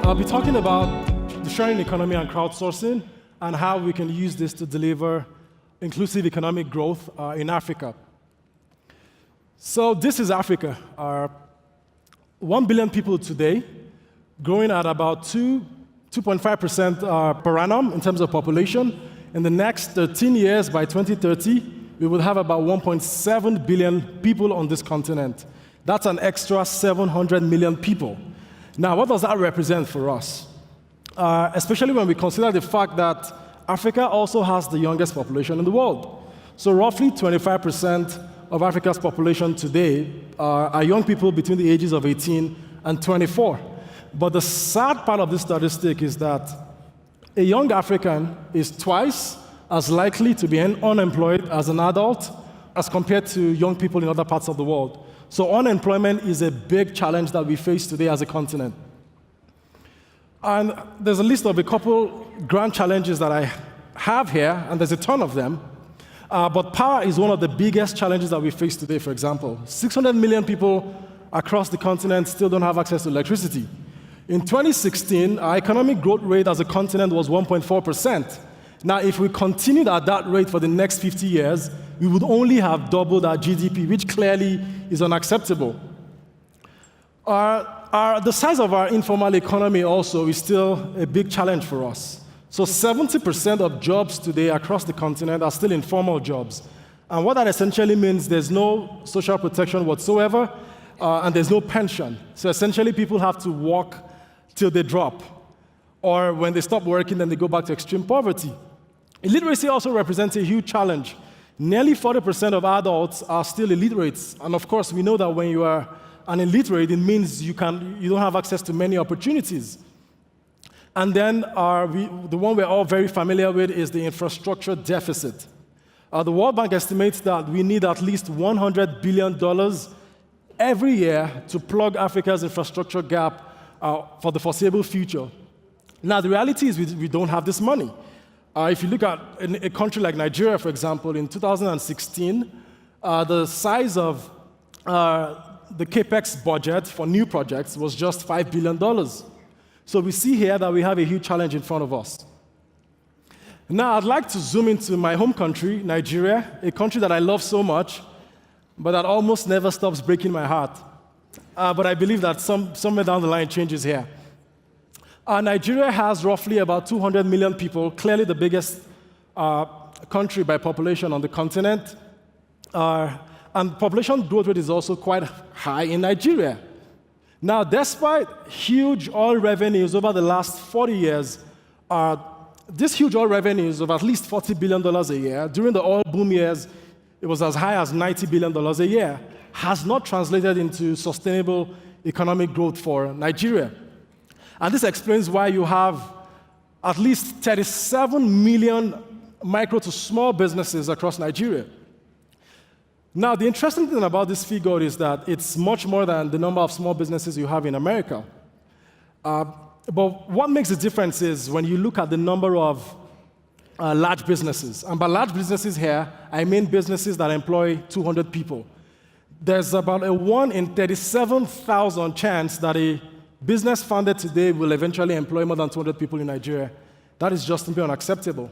I'll be talking about the sharing economy and crowdsourcing and how we can use this to deliver inclusive economic growth in Africa. So this is Africa. 1 billion people today, growing at about 2.5% per annum in terms of population. In the next 13 years, by 2030, we will have about 1.7 billion people on this continent. That's an extra 700 million people. Now, what does that represent for us? Especially when we consider the fact that Africa also has the youngest population in the world. So roughly 25% of Africa's population today are young people between the ages of 18 and 24. But the sad part of this statistic is that a young African is twice as likely to be unemployed as an adult as compared to young people in other parts of the world. So unemployment is a big challenge that we face today as a continent. And there's a list of a couple grand challenges that I have here, and there's a ton of them. But power is one of the biggest challenges that we face today, for example. 600 million people across the continent still don't have access to electricity. In 2016, our economic growth rate as a continent was 1.4%. Now, if we continued at that rate for the next 50 years, we would only have doubled our GDP, which clearly is unacceptable. The size of our informal economy also is still a big challenge for us. So 70% of jobs today across the continent are still informal jobs. And what that essentially means, there's no social protection whatsoever, and there's no pension. So essentially, people have to work till they drop. Or when they stop working, then they go back to extreme poverty. Illiteracy also represents a huge challenge. Nearly 40% of adults are still illiterate. And of course, we know that when you are an illiterate, it means you don't have access to many opportunities. And then the one we're all very familiar with is the infrastructure deficit. The World Bank estimates that we need at least $100 billion every year to plug Africa's infrastructure gap for the foreseeable future. Now, the reality is we don't have this money. If you look at a country like Nigeria, for example, in 2016, the size of the CAPEX budget for new projects was just $5 billion. So we see here that we have a huge challenge in front of us. Now, I'd like to zoom into my home country, Nigeria, a country that I love so much, but that almost never stops breaking my heart. But I believe that somewhere down the line changes here. Nigeria has roughly about 200 million people, clearly the biggest country by population on the continent. And population growth rate is also quite high in Nigeria. Now, despite huge oil revenues over the last 40 years, these huge oil revenues of at least $40 billion a year, during the oil boom years, it was as high as $90 billion a year, has not translated into sustainable economic growth for Nigeria. And this explains why you have at least 37 million micro to small businesses across Nigeria. Now, the interesting thing about this figure is that it's much more than the number of small businesses you have in America. But what makes the difference is when you look at the number of large businesses. And by large businesses here, I mean businesses that employ 200 people. There's about a 1 in 37,000 chance that a business founded today will eventually employ more than 200 people in Nigeria. That is just simply unacceptable.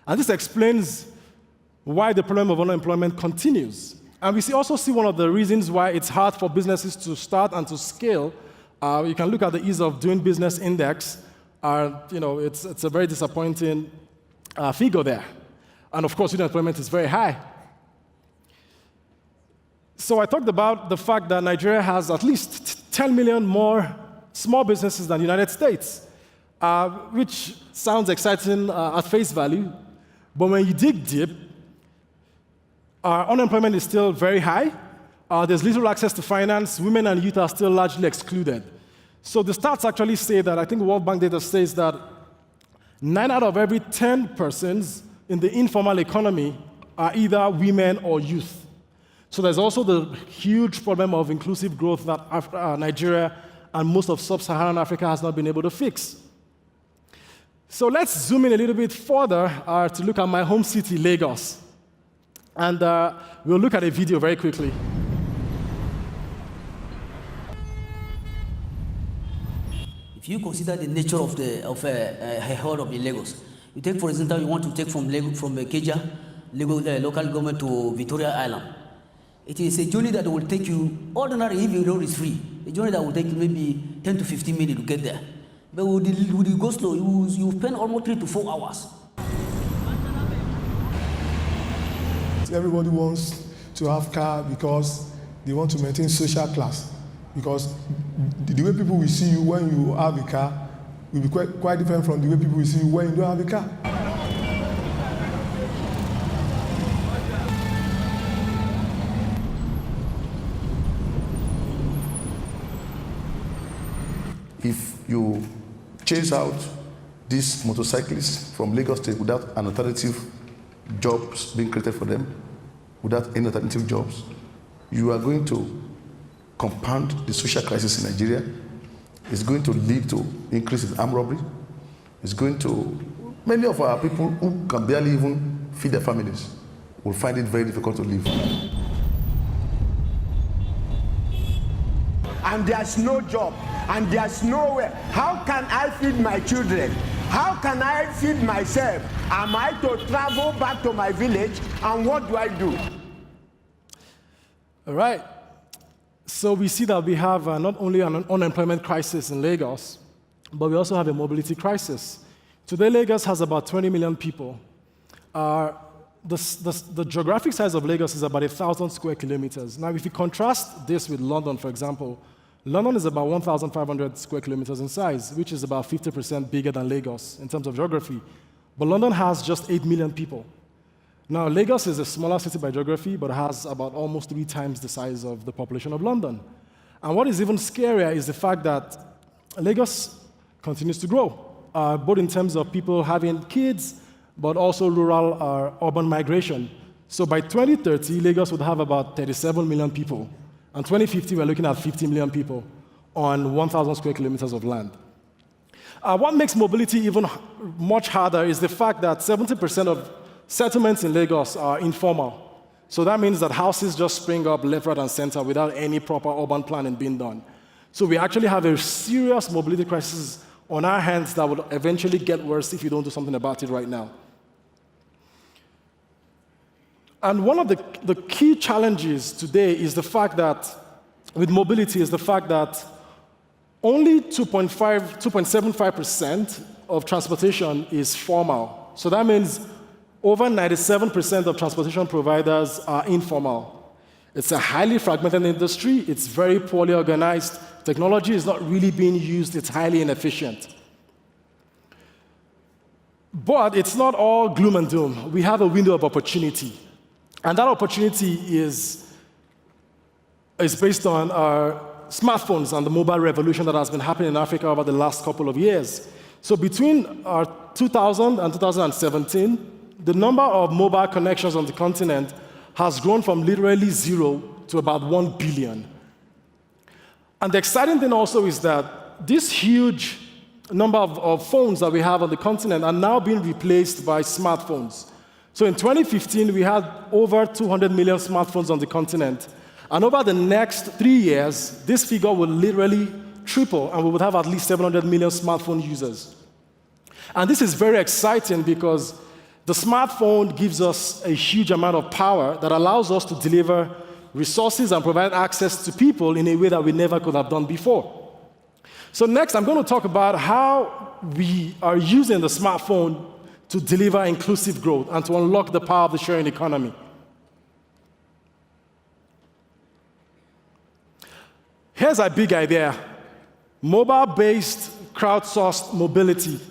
And this explains why the problem of unemployment continues. And we also see one of the reasons why it's hard for businesses to start and to scale. You can look at the ease of doing business index. It's a very disappointing figure there. And of course, unemployment is very high. So I talked about the fact that Nigeria has at least 10 million more small businesses than the United States, which sounds exciting at face value. But when you dig deep, unemployment is still very high. There's little access to finance. Women and youth are still largely excluded. So the stats actually say that, I think World Bank data says that 9 out of every 10 persons in the informal economy are either women or youth. So there's also the huge problem of inclusive growth that Nigeria and most of sub-Saharan Africa has not been able to fix. So let's zoom in a little bit further to look at my home city, Lagos. And we'll look at a video very quickly. if you consider the nature of a herd of the Lagos, you take, for example, you want to take from Keja, local government to Victoria Island. It is a journey that will take you, ordinary if the road is free, a journey that will take you maybe 10 to 15 minutes to get there. But with the go slow, you spend almost 3 to 4 hours. Everybody wants to have car because they want to maintain social class. Because the way people will see you when you have a car will be quite different from the way people will see you when you don't have a car. If you chase out these motorcyclists from Lagos State without an alternative jobs being created for them, without any alternative jobs, you are going to compound the social crisis in Nigeria. It's going to lead to increase in armed robbery. It's going to, many of our people who can barely even feed their families will find it very difficult to live. And there's no job, and there's nowhere. How can I feed my children? How can I feed myself? Am I to travel back to my village, and what do I do? All right. So we see that we have not only an unemployment crisis in Lagos, but we also have a mobility crisis. Today, Lagos has about 20 million people. The geographic size of Lagos is about 1,000 square kilometers. Now, if you contrast this with London, for example, London is about 1,500 square kilometers in size, which is about 50% bigger than Lagos in terms of geography. But London has just 8 million people. Now, Lagos is a smaller city by geography, but has about almost 3 times the size of the population of London. And what is even scarier is the fact that Lagos continues to grow, both in terms of people having kids, but also rural urban migration. So by 2030, Lagos would have about 37 million people. And 2050, we're looking at 50 million people on 1,000 square kilometers of land. What makes mobility even much harder is the fact that 70% of settlements in Lagos are informal. So that means that houses just spring up left, right, and center without any proper urban planning being done. So we actually have a serious mobility crisis on our hands that will eventually get worse if you don't do something about it right now. And one of the key challenges today is the fact that, with mobility, is the fact that only 2.75% of transportation is formal. So that means over 97% of transportation providers are informal. It's a highly fragmented industry. It's very poorly organized. Technology is not really being used. It's highly inefficient. But it's not all gloom and doom. We have a window of opportunity. And that opportunity is based on our smartphones and the mobile revolution that has been happening in Africa over the last couple of years. So between 2000 and 2017, the number of mobile connections on the continent has grown from literally 0 to about 1 billion. And the exciting thing also is that this huge number of phones that we have on the continent are now being replaced by smartphones. So in 2015, we had over 200 million smartphones on the continent. And over the next 3 years, this figure will literally triple, and we would have at least 700 million smartphone users. And this is very exciting because the smartphone gives us a huge amount of power that allows us to deliver resources and provide access to people in a way that we never could have done before. So next, I'm going to talk about how we are using the smartphone to deliver inclusive growth and to unlock the power of the sharing economy. Here's a big idea: mobile-based crowdsourced mobility.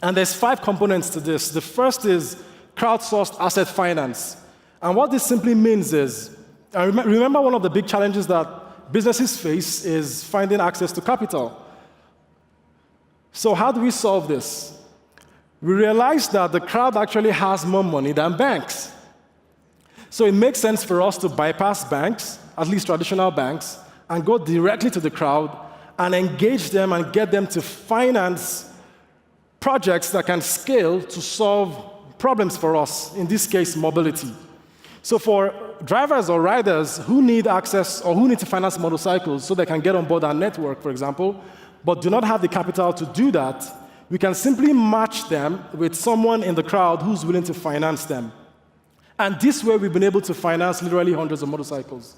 And there's 5 components to this. The first is crowdsourced asset finance. And what this simply means is, remember one of the big challenges that businesses face is finding access to capital. So how do we solve this? We realized that the crowd actually has more money than banks. So it makes sense for us to bypass banks, at least traditional banks, and go directly to the crowd and engage them and get them to finance projects that can scale to solve problems for us, in this case, mobility. So for drivers or riders who need access or who need to finance motorcycles so they can get on board our network, for example, but do not have the capital to do that, we can simply match them with someone in the crowd who's willing to finance them. And this way, we've been able to finance literally hundreds of motorcycles.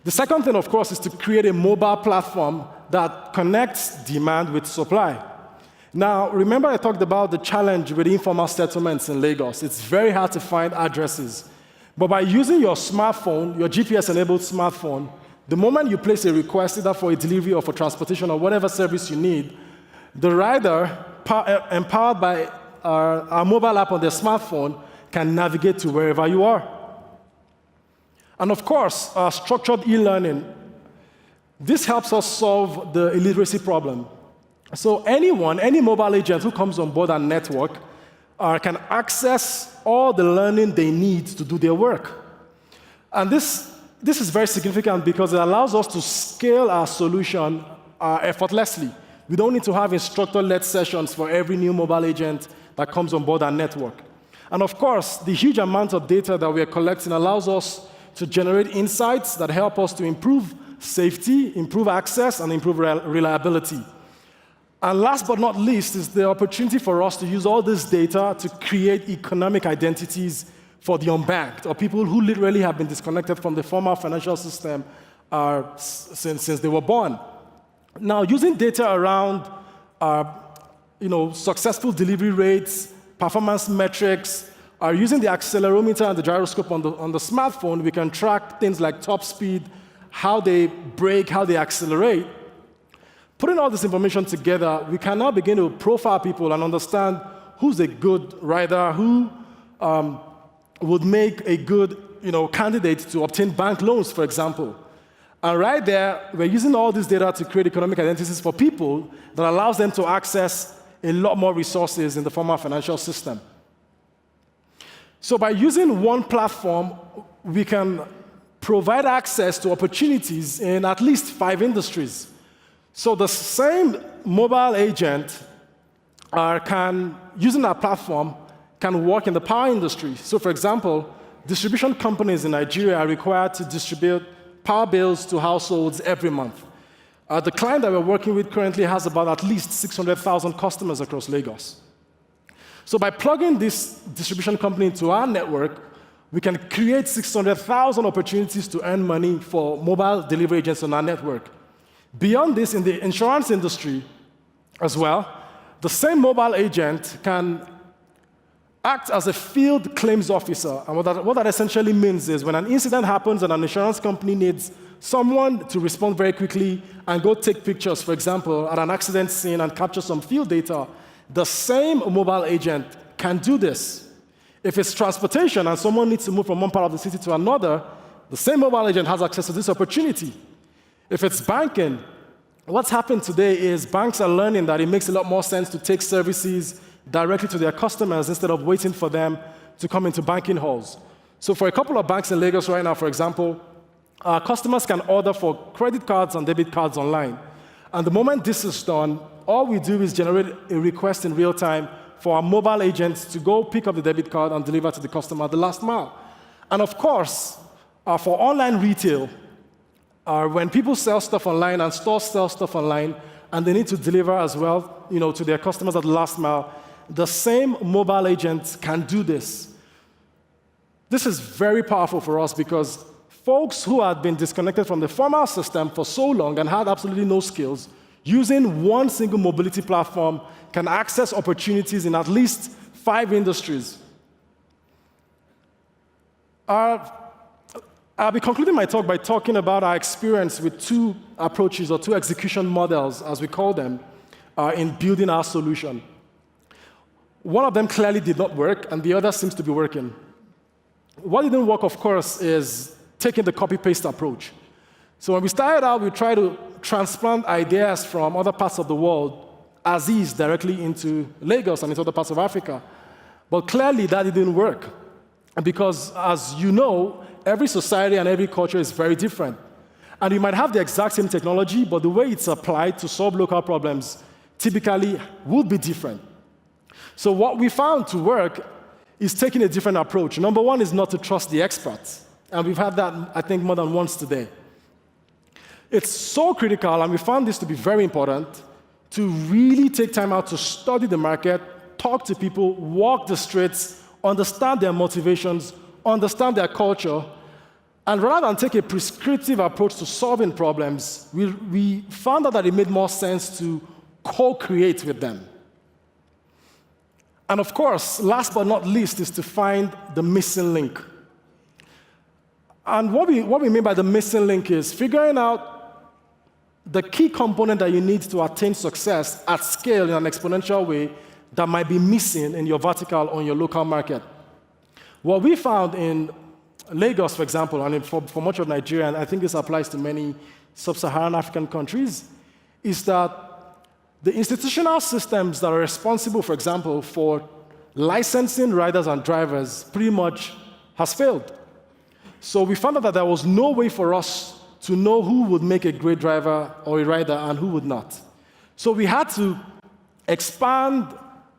The second thing, of course, is to create a mobile platform that connects demand with supply. Now, remember I talked about the challenge with informal settlements in Lagos. It's very hard to find addresses. But by using your smartphone, your GPS-enabled smartphone, the moment you place a request, either for a delivery or for transportation or whatever service you need, the rider, empowered by our mobile app on their smartphone, can navigate to wherever you are. And of course, structured e-learning. This helps us solve the illiteracy problem. So anyone, any mobile agent who comes on board our network can access all the learning they need to do their work. And this is very significant because it allows us to scale our solution effortlessly. We don't need to have instructor-led sessions for every new mobile agent that comes on board our network. And of course, the huge amount of data that we are collecting allows us to generate insights that help us to improve safety, improve access, and improve reliability. And last but not least is the opportunity for us to use all this data to create economic identities for the unbanked, or people who literally have been disconnected from the formal financial system since they were born. Now, using data around successful delivery rates, performance metrics, using the accelerometer and the gyroscope on the smartphone, we can track things like top speed, how they brake, how they accelerate. Putting all this information together, we can now begin to profile people and understand who's a good rider, who would make a good candidate to obtain bank loans, for example. And right there, we're using all this data to create economic identities for people that allows them to access a lot more resources in the formal financial system. So by using one platform, we can provide access to opportunities in at least 5 industries. So the same mobile agent using our platform, can work in the power industry. So for example, distribution companies in Nigeria are required to distribute power bills to households every month. The client that we're working with currently has about at least 600,000 customers across Lagos. So by plugging this distribution company into our network, we can create 600,000 opportunities to earn money for mobile delivery agents on our network. Beyond this, in the insurance industry as well, the same mobile agent can act as a field claims officer. And what that essentially means is when an incident happens and an insurance company needs someone to respond very quickly and go take pictures, for example, at an accident scene and capture some field data, the same mobile agent can do this. If it's transportation and someone needs to move from one part of the city to another, the same mobile agent has access to this opportunity. If it's banking, what's happened today is banks are learning that it makes a lot more sense to take services directly to their customers instead of waiting for them to come into banking halls. So for a couple of banks in Lagos right now, for example, our customers can order for credit cards and debit cards online. And the moment this is done, all we do is generate a request in real time for our mobile agents to go pick up the debit card and deliver to the customer at the last mile. And of course, for online retail, when people sell stuff online and stores sell stuff online, and they need to deliver as well, to their customers at the last mile, the same mobile agent can do this. This is very powerful for us because folks who had been disconnected from the formal system for so long and had absolutely no skills, using one single mobility platform can access opportunities in at least 5 industries. I'll be concluding my talk by talking about our experience with 2 approaches or 2 execution models, as we call them, in building our solution. One of them clearly did not work, and the other seems to be working. What didn't work, of course, is taking the copy-paste approach. So when we started out, we tried to transplant ideas from other parts of the world as is directly into Lagos and into other parts of Africa. But clearly, that didn't work. Because, as you know, every society and every culture is very different. And you might have the exact same technology, but the way it's applied to solve local problems typically would be different. So what we found to work is taking a different approach. Number one is not to trust the experts. And we've had that, I think, more than once today. It's so critical, and we found this to be very important, to really take time out to study the market, talk to people, walk the streets, understand their motivations, understand their culture, and rather than take a prescriptive approach to solving problems, we found out that it made more sense to co-create with them. And of course, last but not least, is to find the missing link. And what we mean by the missing link is figuring out the key component that you need to attain success at scale in an exponential way that might be missing in your vertical or in your local market. What we found in Lagos, for example, and for much of Nigeria, and I think this applies to many sub-Saharan African countries, is that the institutional systems that are responsible, for example, for licensing riders and drivers pretty much has failed. So we found out that there was no way for us to know who would make a great driver or a rider and who would not. So we had to expand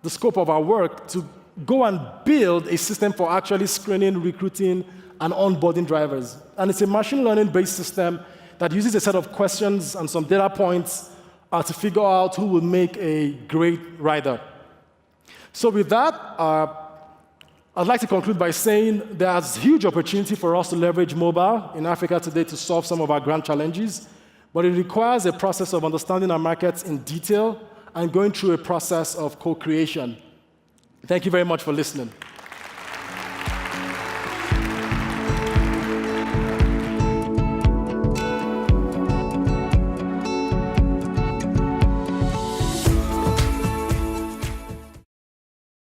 the scope of our work to go and build a system for actually screening, recruiting, and onboarding drivers. And it's a machine learning-based system that uses a set of questions and some data points to figure out who would make a great rider. So with that, I'd like to conclude by saying there's huge opportunity for us to leverage mobile in Africa today to solve some of our grand challenges, but it requires a process of understanding our markets in detail and going through a process of co-creation. Thank you very much for listening.